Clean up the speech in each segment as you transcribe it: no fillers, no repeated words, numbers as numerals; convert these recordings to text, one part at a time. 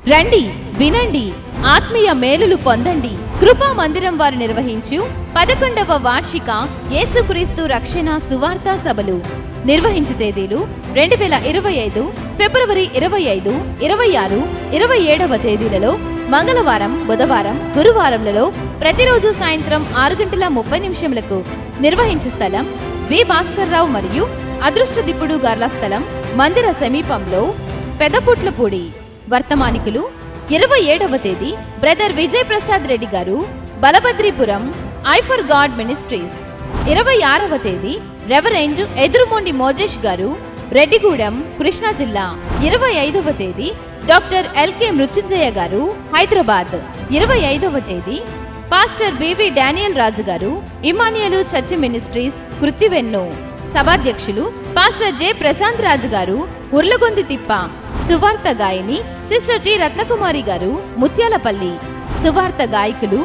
రండి, వినండి, ఆత్మీయ మేలులు పొందండి. కృపా మందిరం వారు నిర్వహించు 11వ వార్షిక యేసుక్రీస్తు రక్షణ సువార్తా సభలు. నిర్వహించు తేదీలు 2025 ఫిబ్రవరి 25, 26, 27వ తేదీలలో మంగళవారం, బుధవారం, గురువారంలలో ప్రతిరోజు సాయంత్రం 6:30 నిర్వహించు స్థలం వి భాస్కర్రావు మరియు అదృష్టదిప్పుడు గార్ల స్థలం మందిర సమీపంలో పెదపుట్లపూడి. వర్తమానికులు 27వ తేదీ బ్రదర్ విజయ్ ప్రసాద్ రెడ్డి గారు, బలభద్రీపురం, ఐ ఫర్ గాడ్ మినిస్ట్రీస్. 26వ తేదీ రెవరెండ్ ఎదురుమొండి మోజేష్ గారు, రెడ్డిగూడెం, కృష్ణా జిల్లా. 25వ తేదీ డాక్టర్ ఎల్కే మృత్యుంజయ గారు, హైదరాబాద్. 25వ తేదీ పాస్టర్ బివి డానియల్ రాజు గారు, ఇమానియలు చర్చి మినిస్ట్రీస్, కృత్తివెన్ను. సభాధ్యక్షులు పాస్టర్ జె ప్రశాంత్ రాజు గారు, ఉర్లగొంది తిప్ప. సువార్త గాయని సిస్టర్ టి రత్నకుమారి గారు, ముత్యాలపల్లి. సువార్త గాయకులు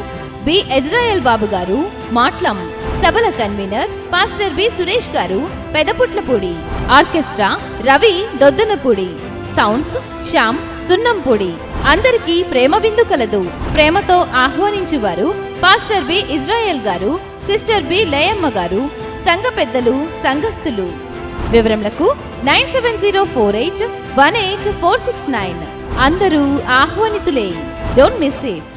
బి ఇజ్రాయెల్ బాబు గారు, మాట్లం. సభల కన్వీనర్ పాస్టర్ బి సురేష్ గారు, పెదపుట్లపూడి. ఆర్కెస్ట్రా రవి, దొద్దనపూడి. సౌండ్స్ శ్యామ్, సున్నంపూడి. అందరికీ ప్రేమ విందు కలదు. ప్రేమతో ఆహ్వానించువారు పాస్టర్ బి ఇజ్రాయెల్ గారు, సిస్టర్ బి లేయమ్మ గారు, సంఘ పెద్దలు, సంఘస్థులు. వివరములకు 9704818469. అందరూ ఆహ్వానితులే. Don't miss it.